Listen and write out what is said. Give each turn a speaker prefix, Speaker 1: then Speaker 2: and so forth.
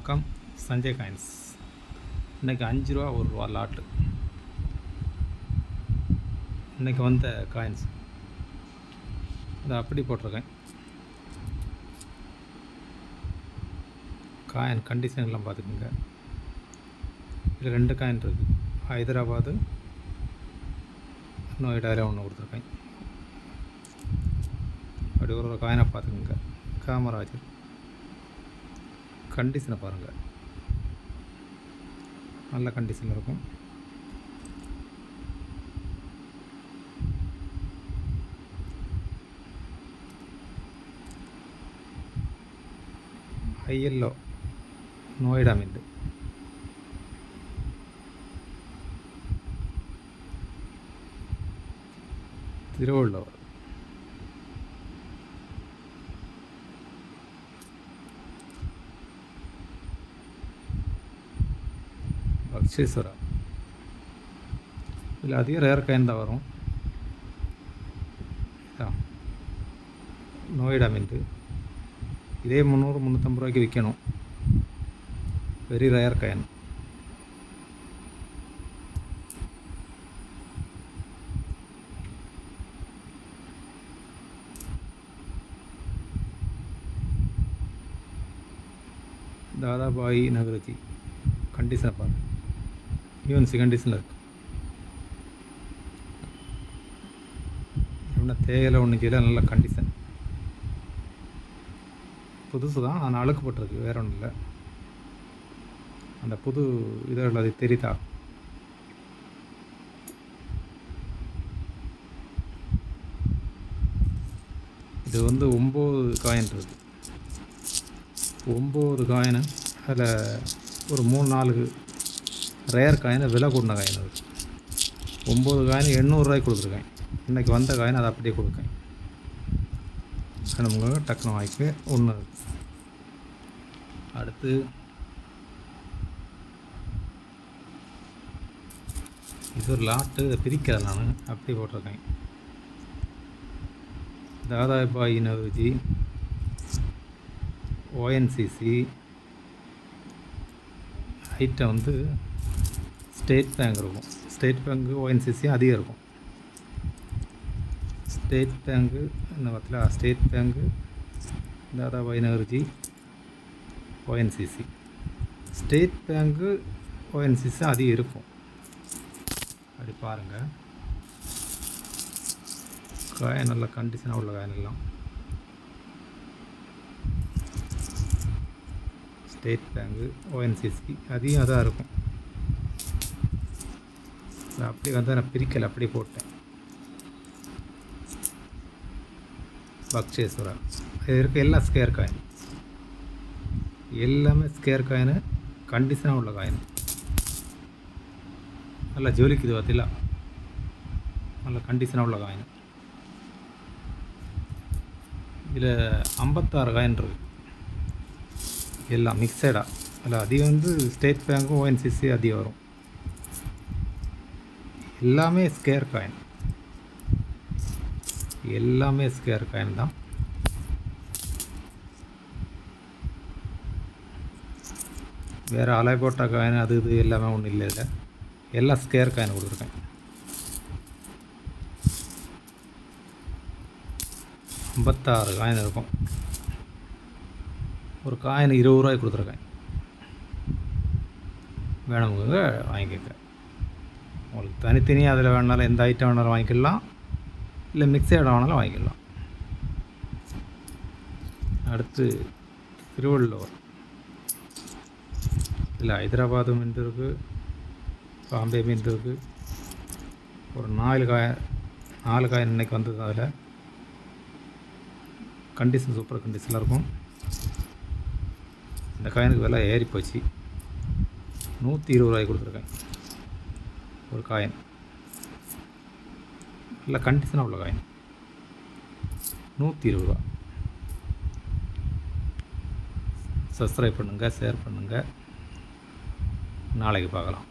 Speaker 1: வணக்கம். சஞ்சய் காயின்ஸ். இன்றைக்கி 5 ரூபா 1 ரூபா லாட்டு. இன்றைக்கி வந்த காயின்ஸ் இதை அப்படி போட்டிருக்கேன். காயின் கண்டிஷன்லாம் பார்த்துக்குங்க. இதில் 2 காயின் இருக்குது. ஹைதராபாது, நோய்டாவில் ஒன்று கொடுத்துருக்கேன். அப்படி ஒரு காயினை பார்த்துக்குங்க. காமராஜர் கண்டிஷனை பாருங்கள், நல்ல கண்டிஷனில் இருக்கும். ஐஎல்ஓ நோய்டா மிண்டு. திருவள்ளுவர். பக்ஷேஸ்வரா. இதில் அதிக ரேர் காயின் தான் வரும். நோய்டா மிண்டு. இதே 300-350 ரூபாய்க்கு விற்கணும். Very rare coin. Dadabhai Naoroji கண்டிஷனை பாருங்கள். யூஎன்சி கண்டிஷனில் இருக்குது. என்ன தேயிலை ஒன்று செய்யல, நல்ல கண்டிஷன். புதுசு தான், ஆனால் அழுக்கப்பட்டிருக்கு, வேற ஒன்றும் இல்லை. அந்த புது இதழ் அது தெரியுதா? இது 9 காயின் இருக்குது. 9 காயின். அதில் ஒரு 3-4 ரேர் காயினை விலை கூடின காயின். அது 9 காயின் 800 ரூபாய்க்கு கொடுத்துருக்கேன். இன்றைக்கி வந்த காயின் அதை அப்படியே கொடுக்கேன். நமக்கு டக்குனு வாங்கிக்க ஒன்று. அடுத்து இது ஒரு லாட்டு, இதை பிரிக்கிறேன் நான், அப்படி போட்டிருக்கேன். Dadabhai Naoroji, ONGC item state bank இருக்கும். ஸ்டேட் பேங்க்கு ஓஎன்சிசி அதிகம் இருக்கும். ஸ்டேட் பேங்க்கு இந்த பத்தில் ஸ்டேட் பேங்க்கு, தாதாபாய் நவரோஜி, ஓஎன்சிசி. ஸ்டேட் பேங்க்கு ஓஎன்சிசி அதிகம் இருக்கும். அப்படி பாருங்கள். காயின் நல்ல கண்டிஷனாக உள்ள காயின் எல்லாம். ஸ்டேட் பேங்க்கு, ஓஎன்சிசி அதிகம் அதாக இருக்கும். அப்படி நான் பிரிக்கலை, அப்படி போட்டேன். பக்ஷேஸ்வரா. இது இருக்க எல்லாம் ஸ்கேர் காயின். எல்லாமே ஸ்கேர் காயின், கண்டிஷனாக உள்ள காயின். நல்லா ஜொலிக்குது பார்த்தீங்களா? நல்ல கண்டிஷனாக உள்ள காயின். இதில் 56 காயின் இருக்குது. எல்லாம் மிக்சடாக. அதில் அதிகம் ஸ்டேட் பேங்க்கும் ஓஎன்சிசி அதிகம் வரும். எல்லாமே ஸ்கேர் காயின். எல்லாமே ஸ்கேர் காயின் தான். வேறு அலை போட்ட காயின் அது இது எல்லாமே ஒன்றும் இல்லை. இதில் எல்லாம் ஸ்கேர் காயின் கொடுத்துருக்கேன். 56 காயின் இருக்கும். ஒரு காயின் 20 ரூபாய்க்கு கொடுத்துருக்கேன். வேணுங்க வாங்கிக்க. உங்களுக்கு தனித்தனியாக அதில் வேணாலும் எந்த ஐட்டம் வேணாலும் வாங்கிக்கலாம், இல்லை மிக்சட் வேணாலும் வாங்கிக்கலாம். அடுத்து திருவள்ளுவர். இதில் ஹைதராபாது மீன் இருக்குது, பாம்பே மீன் இருக்குது. ஒரு 4 காயின் இன்றைக்கி வந்தது. அதில் கண்டிஷன் சூப்பர் கண்டிஷனில் இருக்கும். இந்த காயினுக்கு விலை ஏறி போச்சு. 120 ரூபாய்க்கு கொடுத்துருக்கேன் ஒரு காயின். நல்ல கண்டிஷனாக உள்ள காயின். 120 ரூபா. சப்ஸ்கிரைப் பண்ணுங்கள், ஷேர் பண்ணுங்கள். நாளைக்கு பார்க்கலாம்.